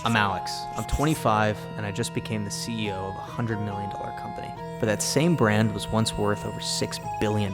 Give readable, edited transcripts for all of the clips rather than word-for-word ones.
I'm Alex. I'm 25 and I just became the CEO of a $100 million company. But that same brand was once worth over $6 billion.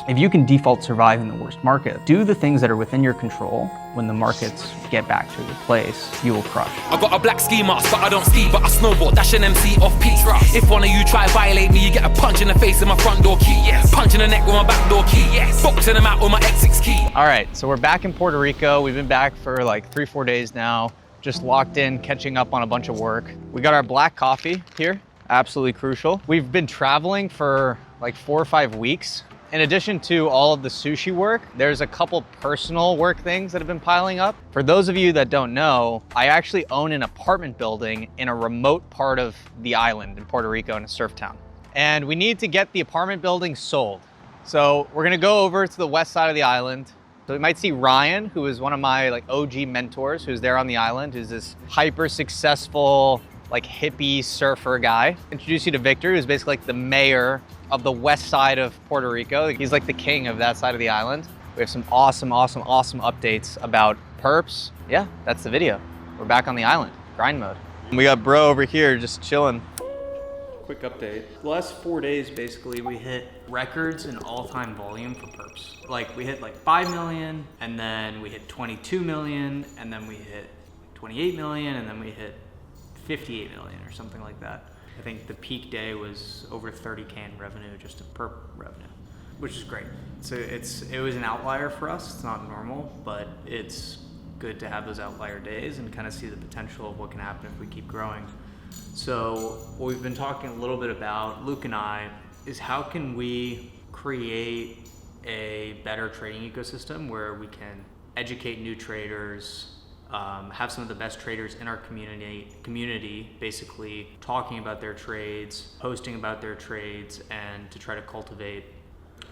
If you can default survive in the worst market, do the things that are within your control. When the markets get back to the place, you will crush. I got a black ski mask, but I don't ski, but I snowboard, dash an MC off peak. If one of you try violate me, you get a punch in the face with my front door key. Yes. Punch in the neck with my back door key. Yes. Boxing them out with my X6 key. All right, so we're back in Puerto Rico. We've been back for like 3-4 days now. Just locked in, catching up on a bunch of work. We got our black coffee here, absolutely crucial. We've been traveling for like 4 or 5 weeks. In addition to all of the sushi work, there's a couple personal work things that have been piling up. For those of you that don't know, I actually own an apartment building in a remote part of the island in Puerto Rico in a surf town. And we need to get the apartment building sold. So we're gonna go over to the west side of the island. So we might see Ryan, who is one of my like OG mentors, who's there on the island, who's this hyper successful, like hippie surfer guy. Introduce you to Victor, who's basically like the mayor of the west side of Puerto Rico. He's like the king of that side of the island. We have some awesome updates about perps. Yeah, that's the video. We're back on the island, grind mode. We got bro over here just chilling. Quick update. The last 4 days, basically, we hit records in all-time volume for perps. Like, we hit like 5 million, and then we hit 22 million, and then we hit 28 million, and then we hit 58 million or something like that. I think the peak day was over 30K in revenue, just in perp revenue, which is great. So it was an outlier for us. It's not normal, but it's good to have those outlier days and kind of see the potential of what can happen if we keep growing. So what we've been talking a little bit about, Luke and I, is how can we create a better trading ecosystem where we can educate new traders, have some of the best traders in our community basically talking about their trades, posting about their trades, and to try to cultivate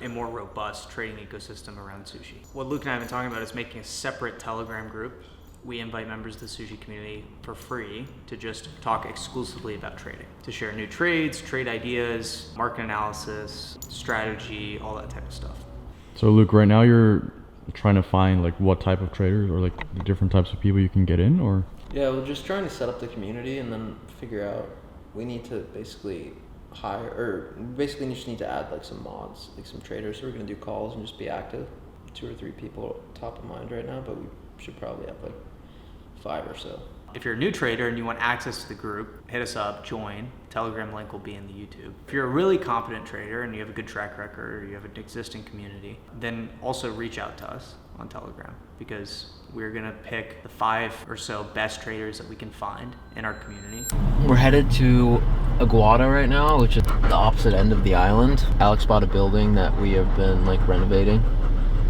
a more robust trading ecosystem around sushi. What Luke and I have been talking about is making a separate Telegram group. We invite members of the sushi community for free to just talk exclusively about trading, to share new trades, trade ideas, market analysis, strategy, all that type of stuff. So Luke, right now you're trying to find like what type of traders or like the different types of people you can get in, or? Yeah, we're just trying to set up the community and then figure out, we need to basically hire, or basically just need to add like some mods, like some traders who are gonna do calls and just be active. 2 or 3 people top of mind right now, but we should probably have like 5 or so. If you're a new trader and you want access to the group, hit us up, join. Telegram link will be in the YouTube. If you're a really competent trader and you have a good track record or you have an existing community, then also reach out to us on Telegram, because we're gonna pick the 5 or so best traders that we can find in our community. We're headed to Aguada right now, which is the opposite end of the island. Alex bought a building that we have been like renovating,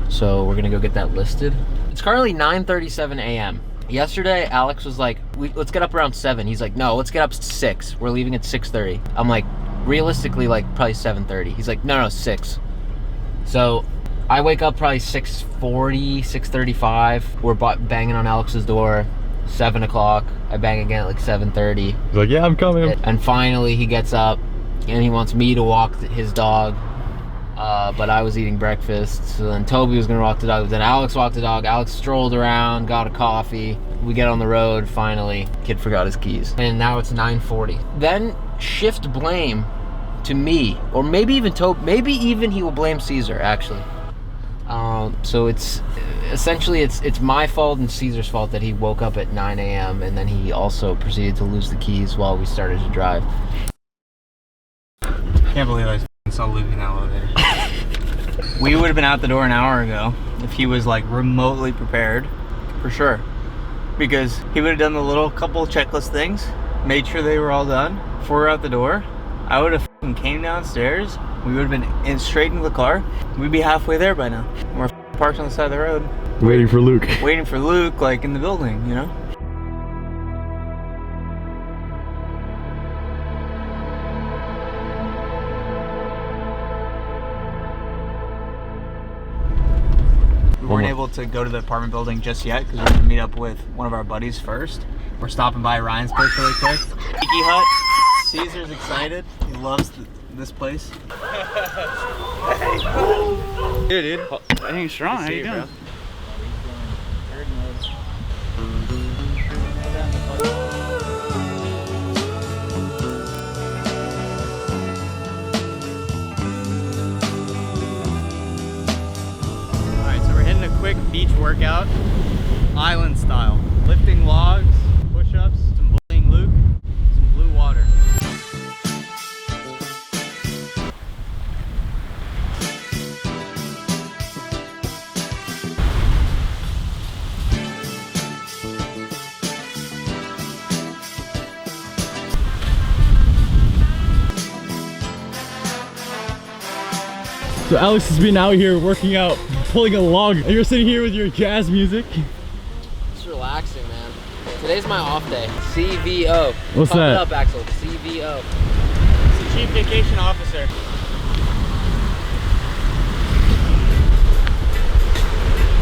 so we're gonna go get that listed. It's currently 9:37 a.m. Yesterday, Alex was like, let's get up around 7. He's like, no, let's get up at 6. We're leaving at 6:30. I'm like, realistically, like probably 7:30. He's like, no, 6. So I wake up probably 6:40, 6:35. We're banging on Alex's door, 7 o'clock. I bang again at like 7:30. He's like, yeah, I'm coming. And finally he gets up and he wants me to walk his dog. But I was eating breakfast, so then Toby was gonna walk the dog, then Alex walked the dog. Alex strolled around, got a coffee. We get on the road, finally, kid forgot his keys. And now it's 9:40. Then shift blame to me, or maybe even Toby, maybe even he will blame Caesar, actually. So it's essentially, it's my fault and Caesar's fault that he woke up at 9 a.m. and then he also proceeded to lose the keys while we started to drive. Can't believe I saw Luke in the elevator. We would have been out the door an hour ago if he was like remotely prepared, for sure. Because he would have done the little couple checklist things, made sure they were all done before we were out the door. I would have came downstairs, we would have been in straight into the car. We'd be halfway there by now. We're parked on the side of the road. Waiting for Luke. Waiting for Luke, like in the building, you know? We weren't able to go to the apartment building just yet because we're gonna meet up with one of our buddies first. We're stopping by Ryan's place really quick. Tiki Hut. Caesar's excited. He loves this place. Hey, dude. I think strong. How you doing? Bro. workout, island style. Lifting logs, push-ups, some bullying Luke, some blue water. So Alex has been out here working out, pulling a log, and you're sitting here with your jazz music. It's relaxing, man. Today's my off day. CVO. What's Pump that? it up, Axel. CVO. It's the Chief Vacation Officer.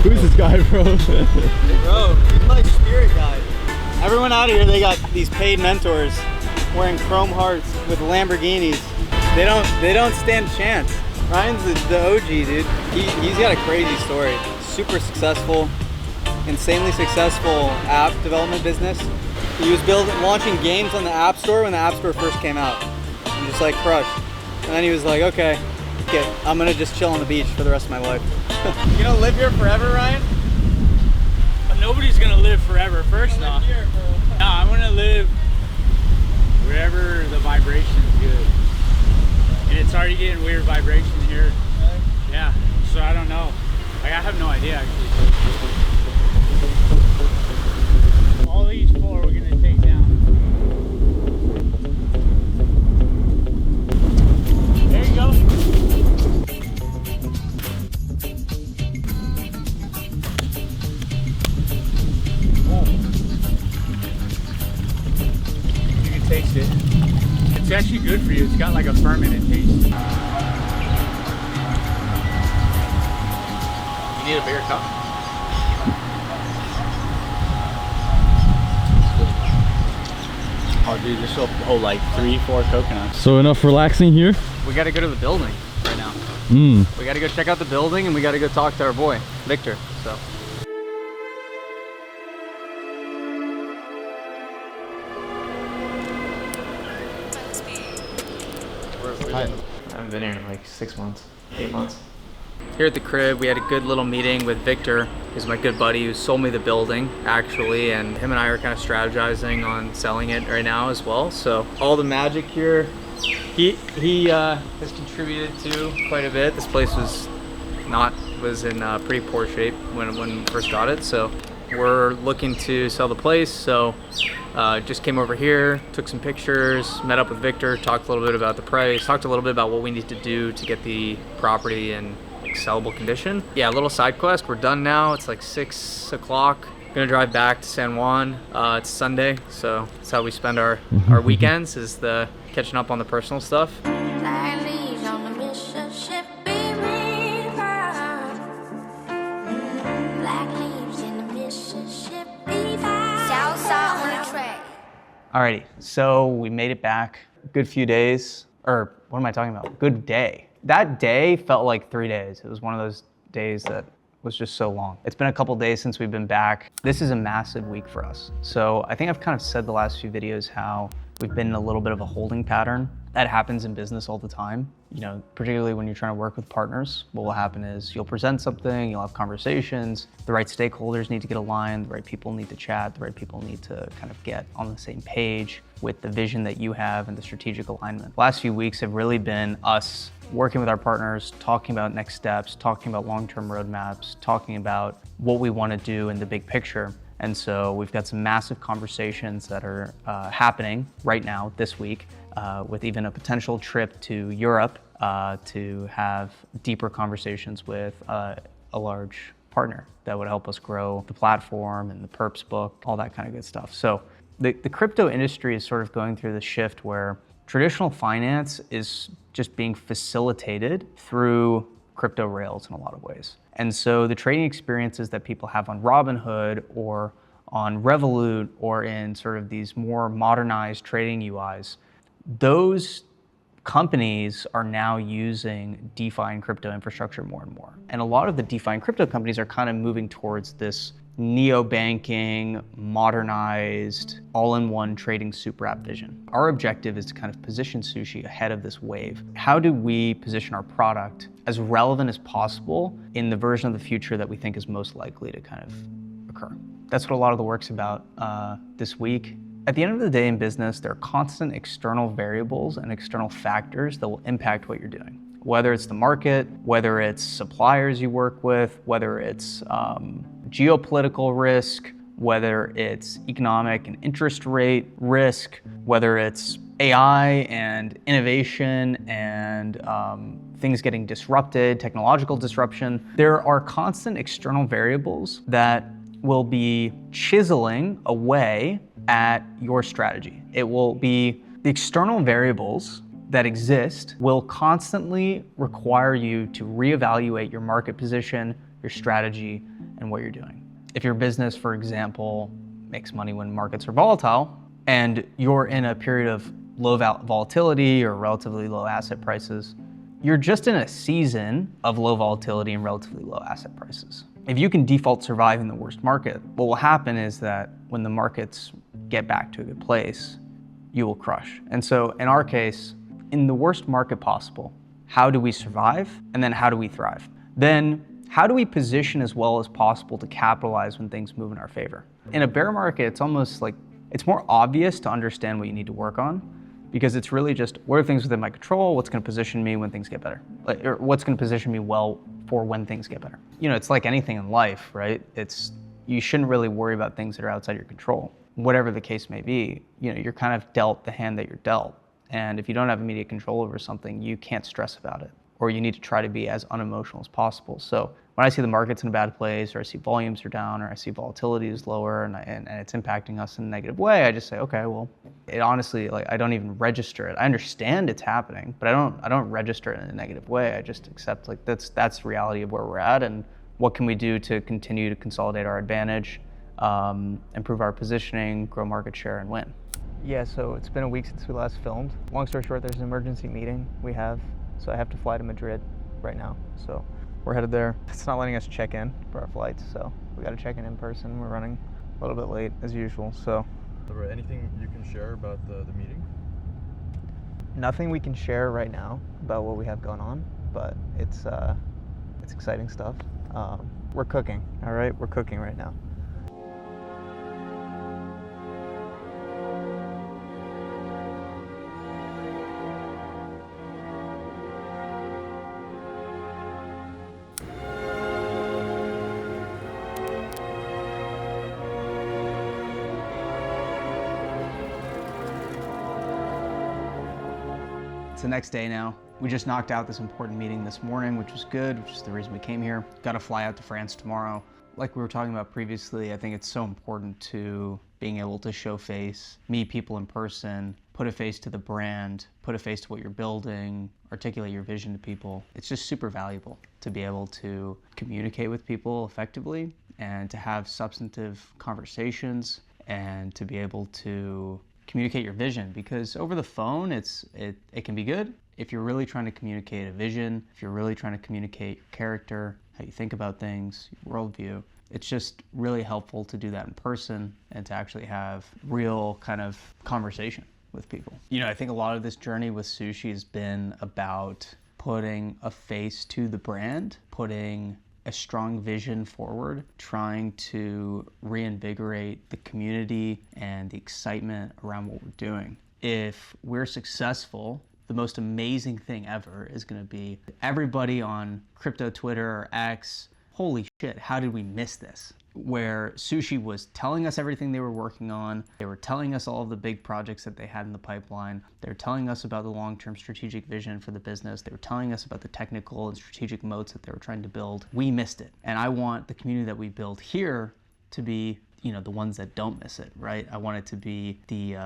Who's this guy, bro? Bro, he's my spirit guide. Everyone out here, they got these paid mentors wearing chrome hearts with Lamborghinis. They don't stand a chance. Ryan's the OG, dude. He's got a crazy story. Super successful, insanely successful app development business. He was launching games on the App Store when the App Store first came out. And just like crushed. And then he was like, okay, I'm gonna just chill on the beach for the rest of my life. You gonna live here forever, Ryan? Nobody's gonna live forever, first off. No, I wanna live wherever the vibration's good. And it's already getting weird vibration here. Yeah, so I don't know. Like, I have no idea, actually. All these four we're gonna take down. There you go. You can taste it. It's actually good for you. It's got like a fermented taste. You need a bigger cup? Oh, dude, this will hold like 3-4 coconuts. So enough relaxing here? We gotta go to the building right now. We gotta go check out the building and we gotta go talk to our boy, Victor, so. I haven't been here in like 6 months, 8 months. Here at the crib, we had a good little meeting with Victor, who's my good buddy who sold me the building, actually, and him and I are kind of strategizing on selling it right now as well. So all the magic here, he has contributed to quite a bit. This place was in pretty poor shape when we first got it, so we're looking to sell the place. So just came over here, took some pictures, met up with Victor, talked a little bit about the price, talked a little bit about what we need to do to get the property in sellable condition. Yeah, a little side quest. We're done now. It's like 6 o'clock. Gonna drive back to San Juan. It's Sunday, so that's how we spend our weekends, is the catching up on the personal stuff. Alrighty, so we made it back. Good few days, or what am I talking about? Good day. That day felt like 3 days. It was one of those days that was just so long. It's been a couple days since we've been back. This is a massive week for us. So I think I've kind of said the last few videos how we've been in a little bit of a holding pattern. That happens in business all the time. You know, particularly when you're trying to work with partners, what will happen is you'll present something, you'll have conversations, the right stakeholders need to get aligned, the right people need to chat, the right people need to kind of get on the same page with the vision that you have and the strategic alignment. The last few weeks have really been us working with our partners, talking about next steps, talking about long-term roadmaps, talking about what we want to do in the big picture. And so we've got some massive conversations that are happening right now this week, with even a potential trip to Europe to have deeper conversations with a large partner that would help us grow the platform and the perps book, all that kind of good stuff. So the crypto industry is sort of going through the shift where traditional finance is just being facilitated through crypto rails in a lot of ways. And so the trading experiences that people have on Robinhood or on Revolut or in sort of these more modernized trading UIs, those companies are now using DeFi and crypto infrastructure more and more. And a lot of the DeFi and crypto companies are kind of moving towards this neo-banking, modernized, all-in-one trading super app vision. Our objective is to kind of position Sushi ahead of this wave. How do we position our product as relevant as possible in the version of the future that we think is most likely to kind of occur? That's what a lot of the work's about this week. At the end of the day in business, there are constant external variables and external factors that will impact what you're doing. Whether it's the market, whether it's suppliers you work with, whether it's geopolitical risk, whether it's economic and interest rate risk, whether it's AI and innovation and things getting disrupted, technological disruption. There are constant external variables that will be chiseling away at your strategy. It will be the external variables that exist will constantly require you to reevaluate your market position, your strategy, and what you're doing. If your business, for example, makes money when markets are volatile, and you're in a period of low volatility or relatively low asset prices, you're just in a season of low volatility and relatively low asset prices. If you can default survive in the worst market, what will happen is that when the markets get back to a good place, you will crush. And so in our case, in the worst market possible, how do we survive? And then how do we thrive? Then how do we position as well as possible to capitalize when things move in our favor? In a bear market, it's almost like, it's more obvious to understand what you need to work on, because it's really just, what are things within my control? What's gonna position me when things get better? Or what's gonna position me well for when things get better? You know, it's like anything in life, right? You shouldn't really worry about things that are outside your control. Whatever the case may be, you know, you're kind of dealt the hand that you're dealt. And if you don't have immediate control over something, you can't stress about it, or you need to try to be as unemotional as possible. So when I see the market's in a bad place, or I see volumes are down, or I see volatility is lower, and it's impacting us in a negative way, I just say, okay, well, it honestly, like, I don't even register it. I understand it's happening, but I don't register it in a negative way. I just accept, like, that's the reality of where we're at, and what can we do to continue to consolidate our advantage, improve our positioning, grow market share, and win. Yeah, so it's been a week since we last filmed. Long story short, there's an emergency meeting so I have to fly to Madrid right now. So we're headed there. It's not letting us check in for our flights, so we gotta check in person. We're running a little bit late as usual, so. Anything you can share about the meeting? Nothing we can share right now about what we have going on, but it's exciting stuff. We're cooking, all right? We're cooking right now. It's the next day now. We just knocked out this important meeting this morning, which was good, which is the reason we came here. Got to fly out to France tomorrow. Like we were talking about previously, I think it's so important to being able to show face, meet people in person, put a face to the brand, put a face to what you're building, articulate your vision to people. It's just super valuable to be able to communicate with people effectively and to have substantive conversations and to be able to communicate your vision, because over the phone it can be good. If you're really trying to communicate a vision, if you're really trying to communicate your character, how you think about things, your worldview, it's just really helpful to do that in person and to actually have real kind of conversation with people. You know, I think a lot of this journey with Sushi has been about putting a face to the brand, putting a strong vision forward, trying to reinvigorate the community and the excitement around what we're doing. If we're successful, the most amazing thing ever is going to be everybody on crypto Twitter or X, holy shit, how did we miss this? Where Sushi was telling us everything they were working on. They were telling us all of the big projects that they had in the pipeline. They were telling us about the long-term strategic vision for the business. They were telling us about the technical and strategic moats that they were trying to build. We missed it. And I want the community that we build here to be, you know, the ones that don't miss it, right? I want it to be the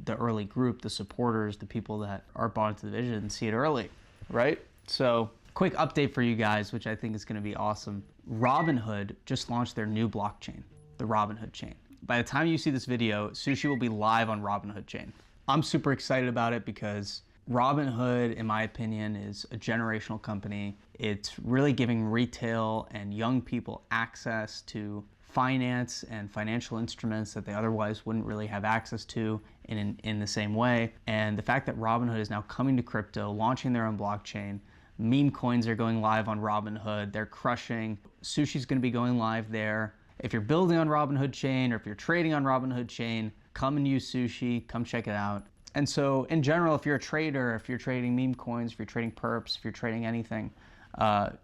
early group, the supporters, the people that are bought into the vision and see it early, right? So quick update for you guys, which I think is going to be awesome. Robinhood just launched their new blockchain, the Robinhood chain. By the time you see this video, Sushi will be live on Robinhood chain. I'm super excited about it because Robinhood, in my opinion, is a generational company. It's really giving retail and young people access to finance and financial instruments that they otherwise wouldn't really have access to in the same way. And the fact that Robinhood is now coming to crypto, launching their own blockchain, meme coins are going live on Robinhood, they're crushing. Sushi's gonna be going live there. If you're building on Robinhood chain or if you're trading on Robinhood chain, come and use Sushi, come check it out. And so in general, if you're a trader, if you're trading meme coins, if you're trading perps, if you're trading anything,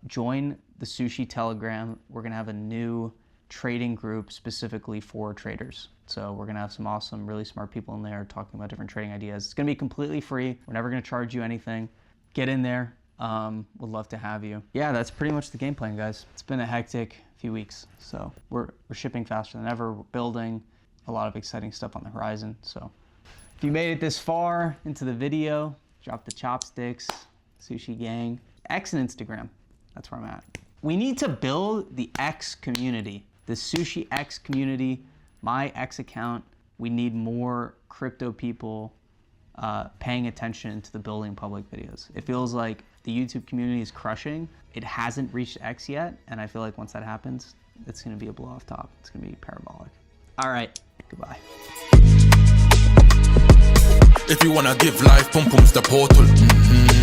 join the Sushi Telegram. We're gonna have a new trading group specifically for traders. So we're gonna have some awesome, really smart people in there talking about different trading ideas. It's gonna be completely free. We're never gonna charge you anything. Get in there. Would love to have you. Yeah, that's pretty much the game plan, guys. It's been a hectic few weeks. So we're shipping faster than ever. We're building a lot of exciting stuff on the horizon. So if you made it this far into the video, drop the chopsticks, Sushi Gang, X and Instagram. That's where I'm at. We need to build the X community, the Sushi X community, my X account. We need more crypto people paying attention to the building public videos. It feels like the YouTube community is crushing. It hasn't reached X yet, and I feel like once that happens, it's gonna be a blow off top. It's gonna be parabolic. All right, goodbye. If you wanna give life, pum pum's the portal.